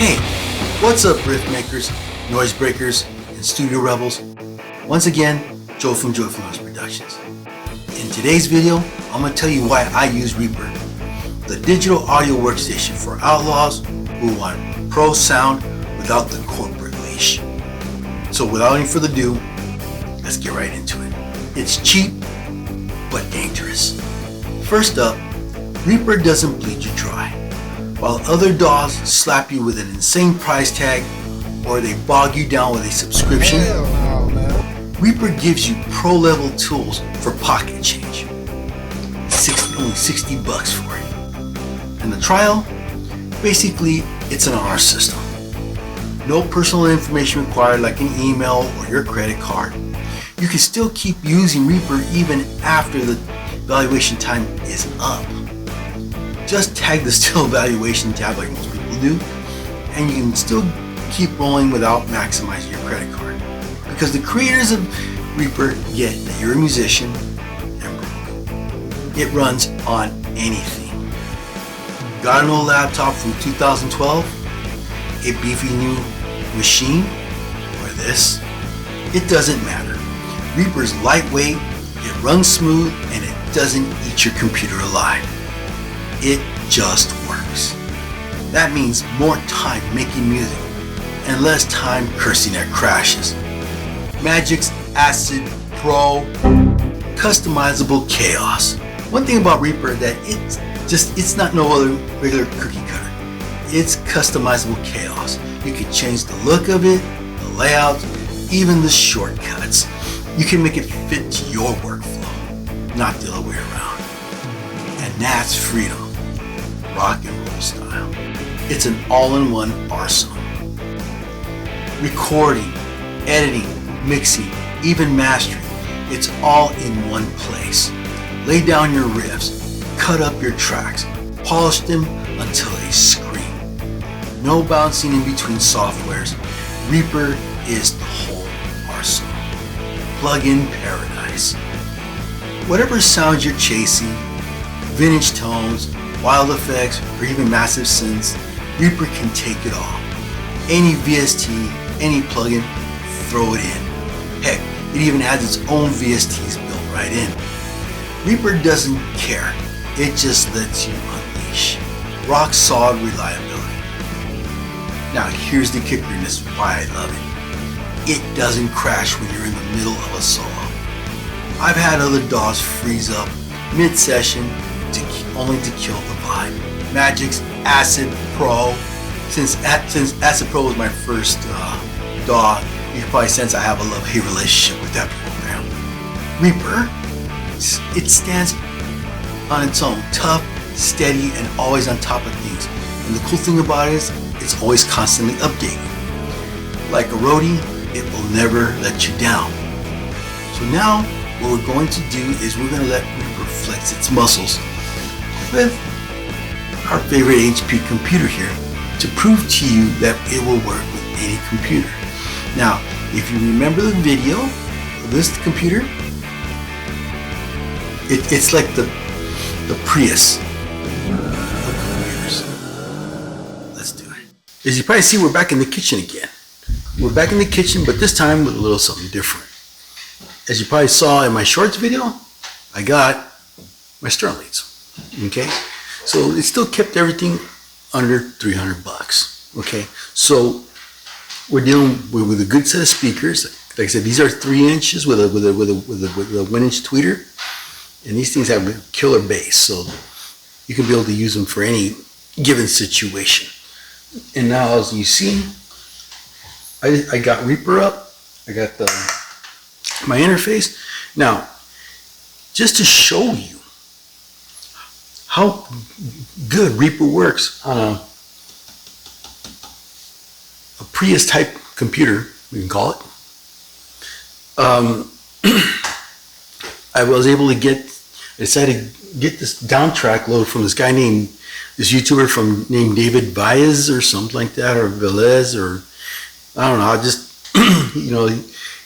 Hey, what's up, riff makers, noise breakers, and studio rebels? Once again, Joe from Joyful Noise Productions. In today's video, I'm going to tell you why I use Reaper, the digital audio workstation for outlaws who want pro sound without the corporate leash. So without any further ado, let's get right into it. It's cheap, but dangerous. First up, Reaper doesn't bleed you dry. While other DAWs slap you with an insane price tag or they bog you down with a subscription, Reaper gives you pro-level tools for pocket change. Only $60 for it. And the trial? Basically, it's an honor system. No personal information required like an email or your credit card. You can still keep using Reaper even after the evaluation time is up. Just tag the still evaluation tab like most people do, and you can still keep rolling without maximizing your credit card. Because the creators of Reaper get that you're a musician and broke. It runs on anything. Got an old laptop from 2012, a beefy new machine, or this? It doesn't matter. Reaper's lightweight, it runs smooth, and it doesn't eat your computer alive. It just works. That means more time making music and less time cursing at crashes. Magic's Acid Pro customizable chaos. One thing about Reaper that it's not no other regular cookie cutter. It's customizable chaos. You can change the look of it, the layout, even the shortcuts. You can make it fit to your workflow, not the other way around. And that's freedom. Rock and roll style. It's an all-in-one arsenal. Recording, editing, mixing, even mastering, it's all in one place. Lay down your riffs, cut up your tracks, polish them until they scream. No bouncing in between softwares. Reaper is the whole arsenal. Plug-in paradise. Whatever sounds you're chasing, vintage tones, wild effects, or even massive synths, Reaper can take it all. Any VST, any plugin, throw it in. Heck, it even has its own VSTs built right in. Reaper doesn't care. It just lets you unleash. Rock solid reliability. Now here's the kicker, and this is why I love it. It doesn't crash when you're in the middle of a solo. I've had other DAWs freeze up mid-session only to kill the vibe. Magic's Acid Pro. Since Acid Pro was my first DAW, you can probably sense I have a love-hate relationship with that program. Reaper, it stands on its own, tough, steady, and always on top of things. And the cool thing about it is, it's always constantly updating. Like a roadie, it will never let you down. So now, what we're going to do is we're going to let Reaper flex its muscles with our favorite HP computer here to prove to you that it will work with any computer. Now, if you remember the video of this computer, it's like the Prius of computers. Let's do it. As you probably see, we're back in the kitchen again. We're back in the kitchen, but this time with a little something different. As you probably saw in my shorts video, I got my Sterlings. Okay, so it still kept everything under $300. Okay, so we're dealing with a good set of speakers. Like I said, these are 3 inches with a 1 inch tweeter, and these things have a killer bass, so you can be able to use them for any given situation. And now, as you see, I got Reaper up. I got my interface. Now, just to show you how good Reaper works on a Prius type computer, we can call it. I was able to decided to get this down track load from this guy this YouTuber named David Baez or something like that, or Velez, or I don't know. I just,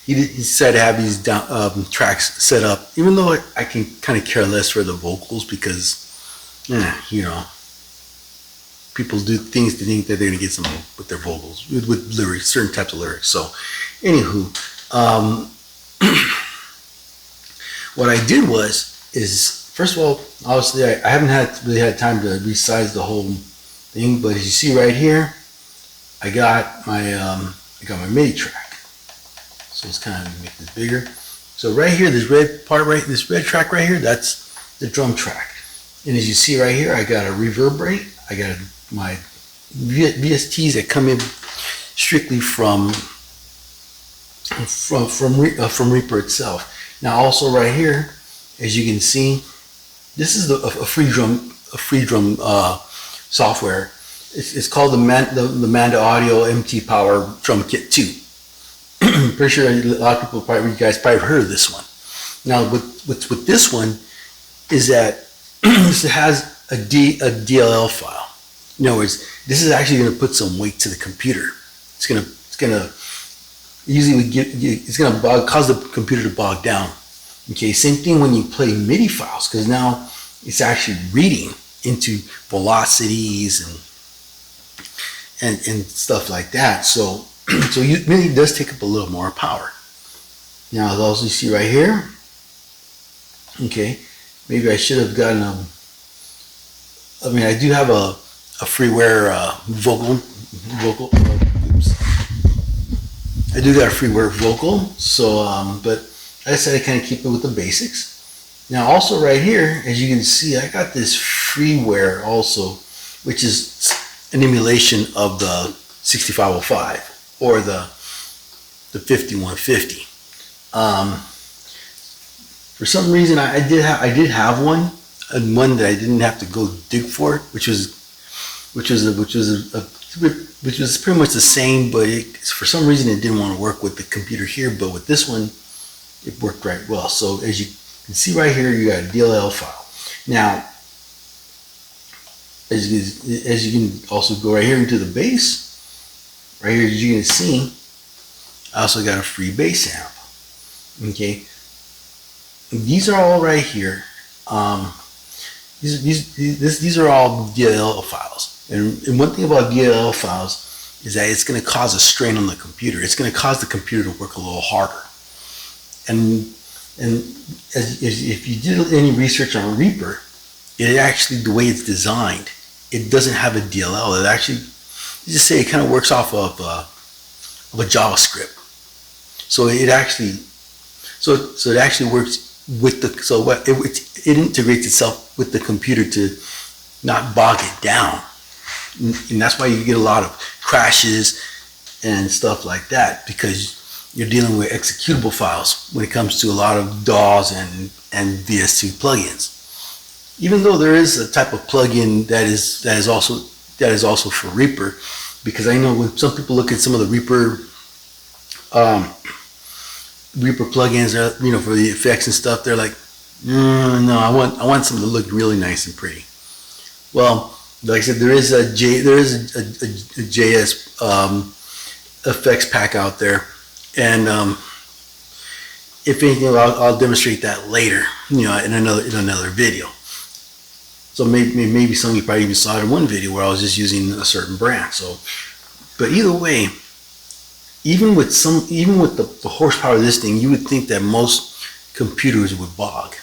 he decided to have these tracks set up, even though I can kind of care less for the vocals because, people do things to think that they're gonna get some with their vocals, with lyrics, certain types of lyrics. So, anywho, what I did is first of all, obviously I haven't really had time to resize the whole thing, but as you see right here, I got my MIDI track. So let's kind of make this bigger. So right here, this red track right here, that's the drum track. And as you see right here, I got a reverberate. I got my VSTs that come in strictly from Reaper itself. Now also right here, as you can see, this is a free drum software. It's called the Manda Audio MT Power Drum Kit 2. Pretty sure a lot of people you guys probably heard of this one. Now what's with this one is that this has a DLL file. In other words, this is actually going to put some weight to the computer. It's gonna cause the computer to bog down. Okay, same thing when you play MIDI files, because now it's actually reading into velocities and stuff like that. So MIDI does take up a little more power. Now, as also you see right here, okay, maybe I should have gotten I do have a freeware vocal. Oops. I do got a freeware vocal, so but I decided to kind of keep it with the basics. Now also right here, as you can see, I got this freeware also, which is an emulation of the 6505 or the 5150. For some reason, I did have one, and one that I didn't have to go dig for, which was pretty much the same, but for some reason it didn't want to work with the computer here. But with this one, it worked right well. So as you can see right here, you got a DLL file. Now, as you can also go right here into the bass, right here, as you can see, I also got a free bass amp. Okay, these are all right here. These are all DLL files. And one thing about DLL files is that it's going to cause a strain on the computer. It's going to cause the computer to work a little harder. And if you did any research on Reaper, it actually, the way it's designed, it doesn't have a DLL. It actually, you just say it kind of works off of a JavaScript. So it actually works with it integrates itself with the computer to not bog it down. And that's why you get a lot of crashes and stuff like that, because you're dealing with executable files when it comes to a lot of DAWs and VS2 plugins. Even though there is a type of plugin that is also for Reaper, because I know when some people look at some of the Reaper plugins, for the effects and stuff, they're like, no, I want something to look really nice and pretty. Well, like I said, there is a JS effects pack out there, and if anything, I'll demonstrate that later, in another video. So maybe some of you probably even saw it in one video where I was just using a certain brand. So, but either way, even with the horsepower of this thing, you would think that most computers would bog.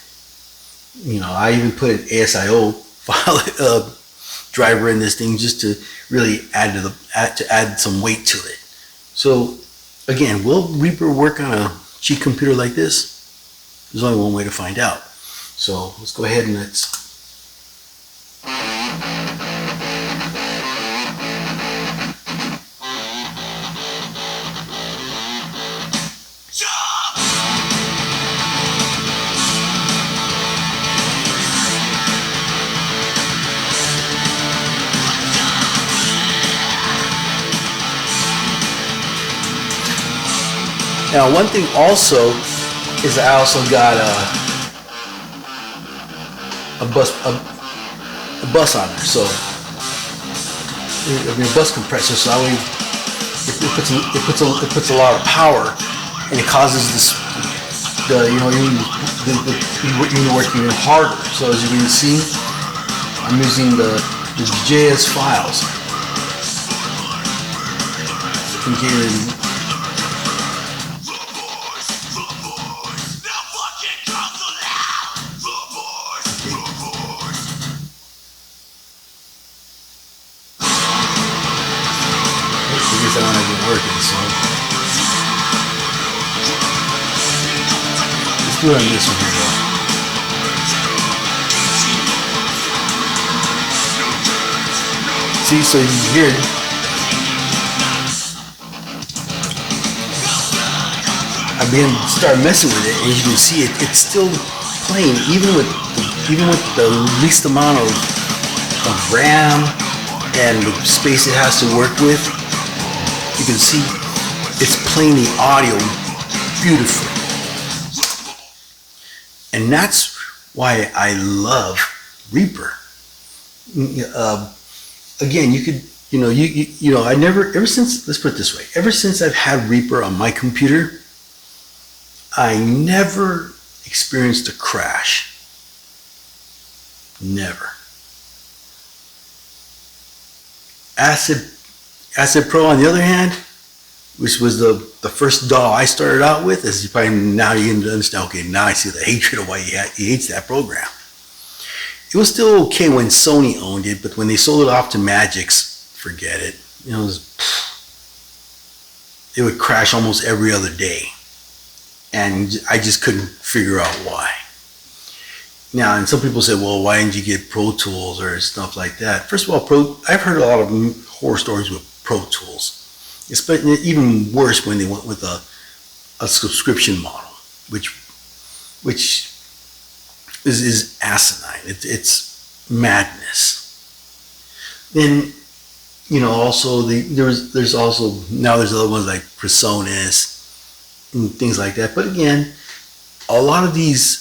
I even put an ASIO file driver in this thing just to really add some weight to it. So again, will Reaper work on a cheap computer like this? There's only one way to find out. So let's go ahead and let's. Now, one thing also is I also got a bus on there, so a bus compressor. So that way it puts a lot of power, and it causes you work even harder. So as you can see, I'm using the the JS files. Again, I want to get working, so let's do it on this one here though. See, so you can hear it. I began to start messing with it, and you can see it's still playing even with the least amount of RAM and the space it has to work with. You can see it's playing the audio beautifully. And that's why I love Reaper. Again, you could, I never, ever since, let's put it this way, ever since I've had Reaper on my computer, I never experienced a crash. Never. Acid Pro, on the other hand, which was the first DAW I started out with, as you probably now you can understand. Okay, now I see the hatred of why he hates that program. It was still okay when Sony owned it, but when they sold it off to Magix, forget it. It would crash almost every other day, and I just couldn't figure out why. Now, and some people say, well, why didn't you get Pro Tools or stuff like that? First of all, I've heard a lot of horror stories with Pro Tools. It's even worse when they went with a subscription model, which is asinine. It's madness. Then, also there's other ones like PreSonus and things like that. But again, a lot of these,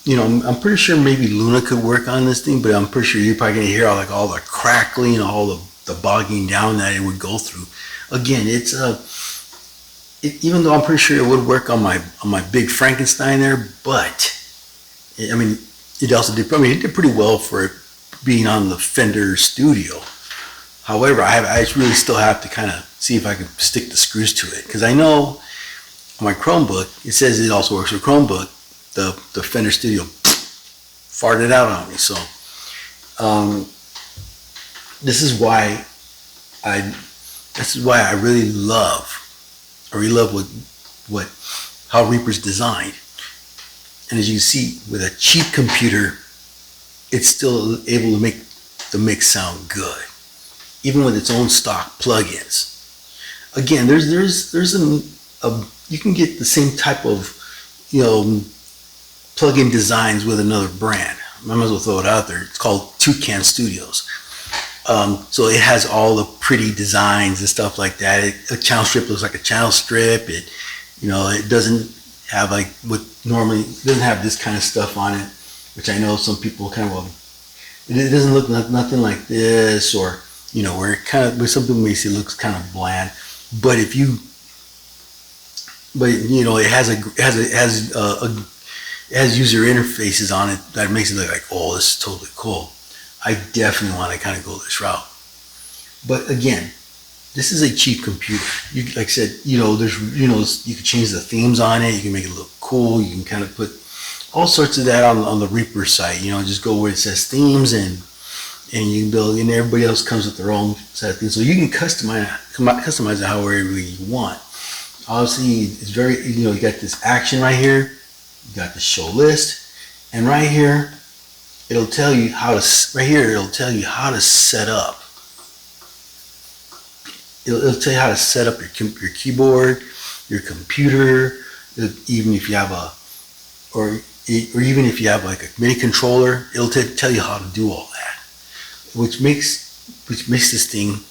I'm pretty sure maybe Luna could work on this thing, but I'm pretty sure you're probably gonna hear all the crackling, all the bogging down that it would go through. Again, it's even though I'm pretty sure it would work on my big Frankenstein there, but it also did. It did pretty well for it being on the Fender Studio. However, I really still have to kind of see if I can stick the screws to it, because I know on my Chromebook it says it also works with Chromebook. The Fender Studio farted out on me. So this is why I really love how Reaper's designed. And as you can see, with a cheap computer, it's still able to make the mix sound good, even with its own stock plugins. Again, you can get the same type of plugin designs with another brand. I might as well throw it out there. It's called Toucan Studios. So it has all the pretty designs and stuff like that. A channel strip looks like a channel strip. It doesn't have it doesn't have this kind of stuff on it, which I know some people kind of, it doesn't look nothing like this, or where it kind of, where some people may say it looks kind of bland. But it has user interfaces on it that makes it look like, oh, this is totally cool. I definitely want to kind of go this route. But again, this is a cheap computer. Like I said, you can change the themes on it. You can make it look cool. You can kind of put all sorts of that on the Reaper site. Just go where it says themes, and you can build, and everybody else comes with their own set of things. So you can customize it however you want. Obviously, it's very, you got this action right here. You got the show list, and right here, it'll tell you how to set up. It'll tell you how to set up your keyboard, your computer, even if you have even if you have like a MIDI controller, it'll tell you how to do all that, which makes this thing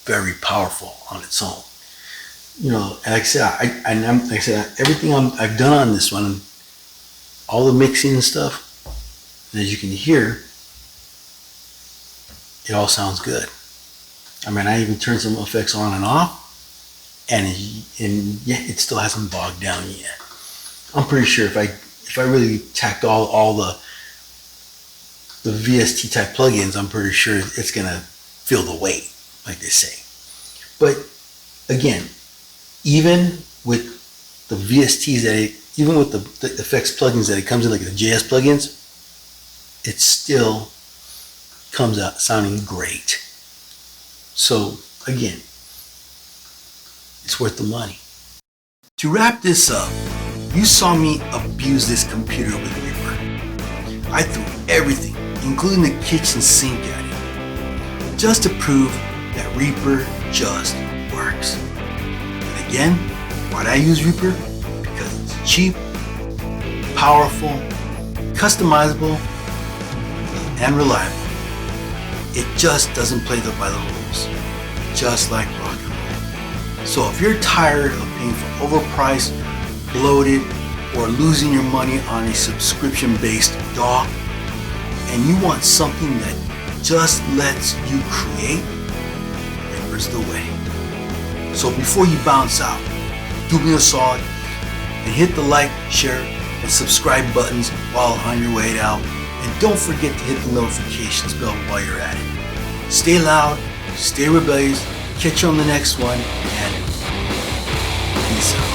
very powerful on its own. Like I said, everything I've done on this one, all the mixing and stuff, and as you can hear, it all sounds good. I even turned some effects on and off, and yeah, it still hasn't bogged down yet. I'm pretty sure if I really tacked all the the VST type plugins, I'm pretty sure it's gonna feel the weight, like they say. But again, even with the VSTs even with the effects plugins that it comes in, like the JS plugins, it still comes out sounding great. So again, it's worth the money. To wrap this up, you saw me abuse this computer with Reaper. I threw everything, including the kitchen sink at it, just to prove that Reaper just works. And again, why do I use Reaper? Because it's cheap, powerful, customizable, and reliable. It just doesn't play by the rules, just like rock and roll. So if you're tired of paying for overpriced, bloated, or losing your money on a subscription-based DAW, and you want something that just lets you create, Reaper's the way. So before you bounce out, do me a solid and hit the like, share, and subscribe buttons while on your way out. And don't forget to hit the notifications bell while you're at it. Stay loud, stay rebellious, catch you on the next one, and peace out.